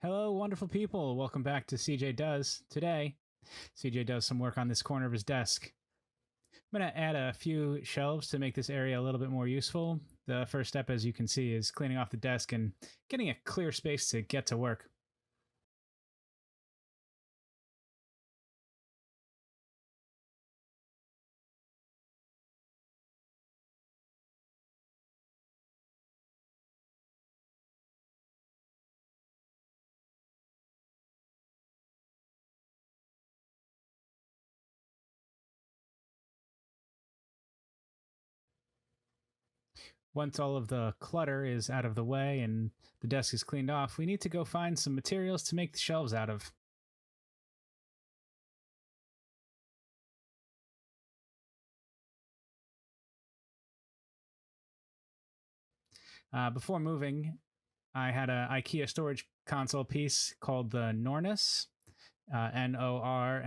Hello, wonderful people. Welcome back to CJ Does. Today, CJ does some work on this corner of his desk. I'm going to add a few shelves to make this area a little bit more useful. The first step, as you can see, is cleaning off the desk and getting a clear space to get to work. Once all of the clutter is out of the way and the desk is cleaned off, we need to go find some materials to make the shelves out of. Before moving, I had an IKEA storage console piece called the Nornas, Nornas,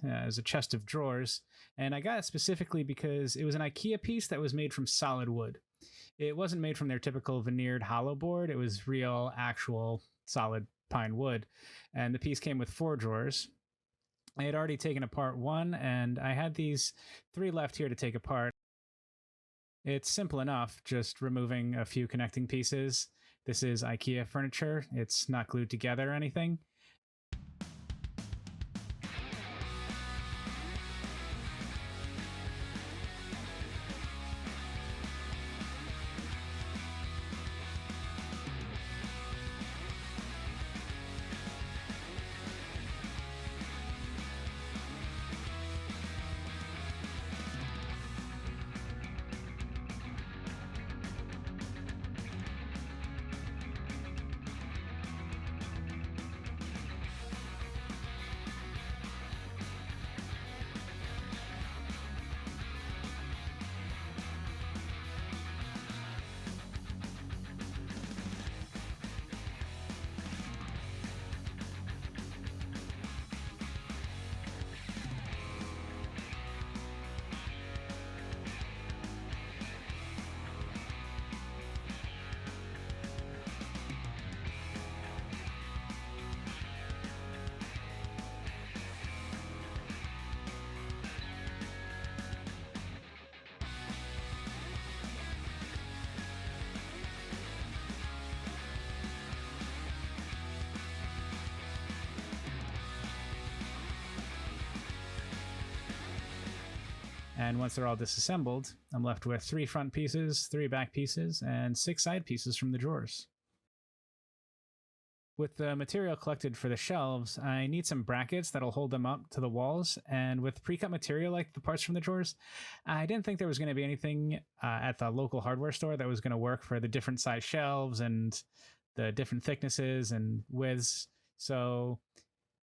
as a chest of drawers. And I got it specifically because it was an IKEA piece that was made from solid wood. It wasn't made from their typical veneered hollow board, it was real, actual, solid pine wood. And the piece came with 4 drawers. I had already taken apart one, and I had these 3 left here to take apart. It's simple enough, just removing a few connecting pieces. This is IKEA furniture, it's not glued together or anything. And once they're all disassembled, I'm left with 3 front pieces, 3 back pieces, and 6 side pieces from the drawers. With the material collected for the shelves, I need some brackets that'll hold them up to the walls. And with pre-cut material like the parts from the drawers, I didn't think there was going to be anything at the local hardware store that was going to work for the different size shelves and the different thicknesses and widths. So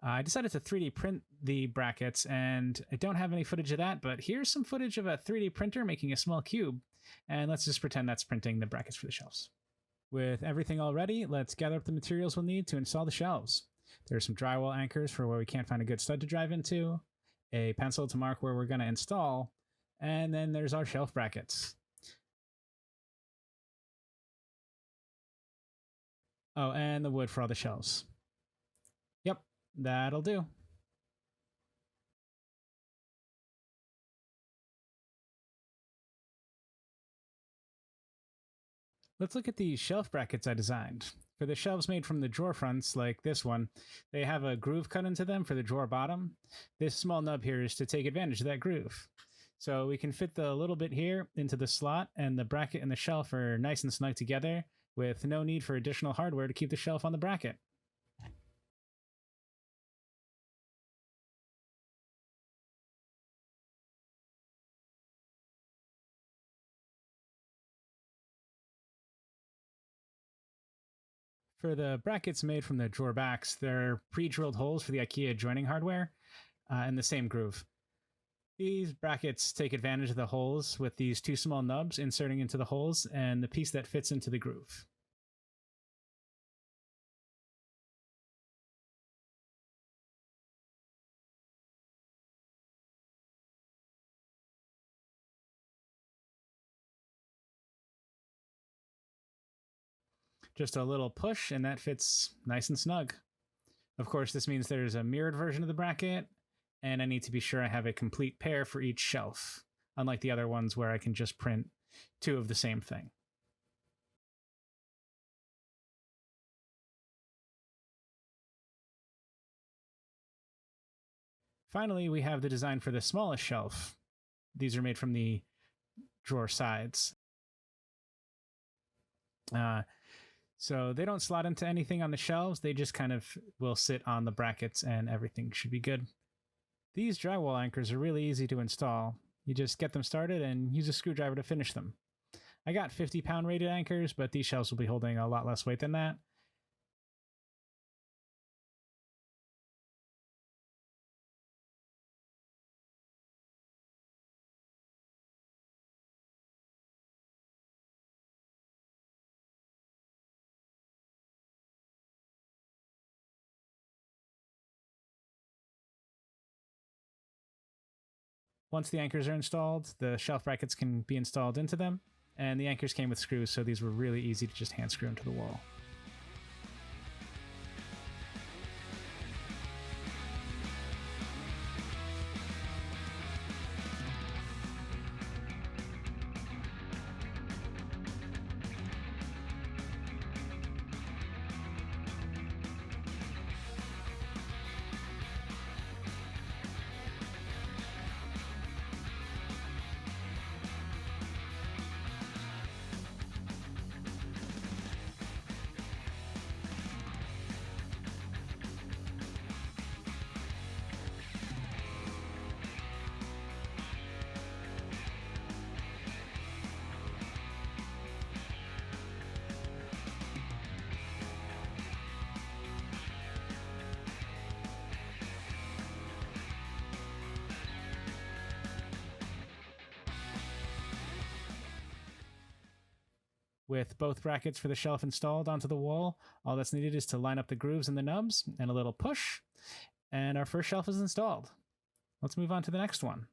I decided to 3D print the brackets, and I don't have any footage of that, but here's some footage of a 3D printer making a small cube. And let's just pretend that's printing the brackets for the shelves. With everything all ready, let's gather up the materials we'll need to install the shelves. There's some drywall anchors for where we can't find a good stud to drive into, a pencil to mark where we're going to install, and then there's our shelf brackets. Oh, and the wood for all the shelves. Yep, that'll do. Let's look at the shelf brackets I designed. For the shelves made from the drawer fronts, like this one, they have a groove cut into them for the drawer bottom. This small nub here is to take advantage of that groove. So we can fit the little bit here into the slot, and the bracket and the shelf are nice and snug together with no need for additional hardware to keep the shelf on the bracket. For the brackets made from the drawer backs, they're pre-drilled holes for the IKEA joining hardware in the same groove. These brackets take advantage of the holes with these 2 small nubs inserting into the holes and the piece that fits into the groove. Just a little push and that fits nice and snug. Of course, this means there's a mirrored version of the bracket, and I need to be sure I have a complete pair for each shelf, unlike the other ones where I can just print two of the same thing. Finally, we have the design for the smallest shelf. These are made from the drawer sides. So they don't slot into anything on the shelves. They just kind of will sit on the brackets and everything should be good. These drywall anchors are really easy to install. You just get them started and use a screwdriver to finish them. I got 50-pound rated anchors, but these shelves will be holding a lot less weight than that. Once the anchors are installed, the shelf brackets can be installed into them, and the anchors came with screws, so these were really easy to just hand screw into the wall. With both brackets for the shelf installed onto the wall, all that's needed is to line up the grooves and the nubs and a little push, and our first shelf is installed. Let's move on to the next one.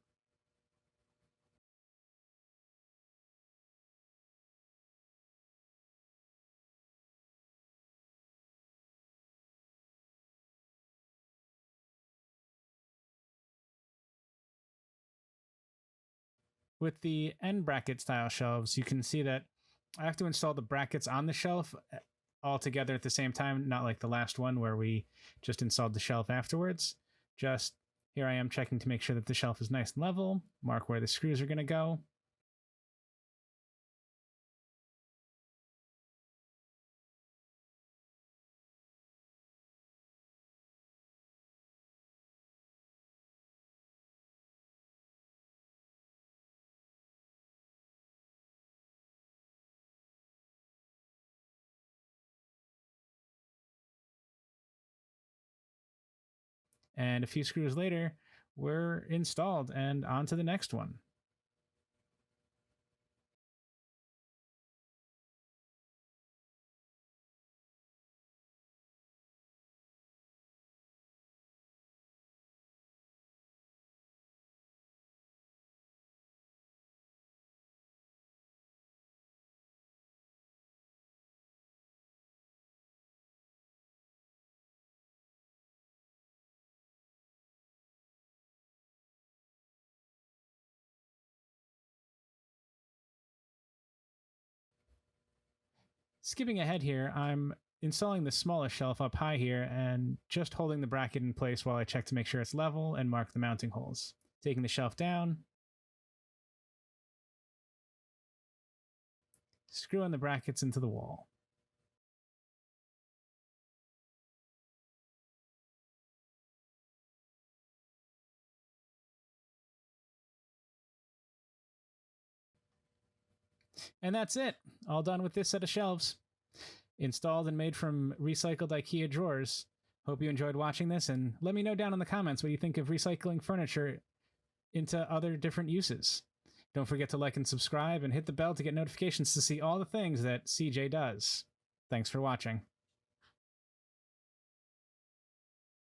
With the end bracket style shelves, you can see that I have to install the brackets on the shelf all together at the same time, not like the last one where we just installed the shelf afterwards. Just here I am checking to make sure that the shelf is nice and level, mark where the screws are going to go. And a few screws later, we're installed and on to the next one. Skipping ahead here, I'm installing the smallest shelf up high here and just holding the bracket in place while I check to make sure it's level and mark the mounting holes. Taking the shelf down, screwing the brackets into the wall. And that's it. All done with this set of shelves. Installed and made from recycled IKEA drawers. Hope you enjoyed watching this, and let me know down in the comments what you think of recycling furniture into other different uses. Don't forget to like and subscribe and hit the bell to get notifications to see all the things that CJ does. Thanks for watching.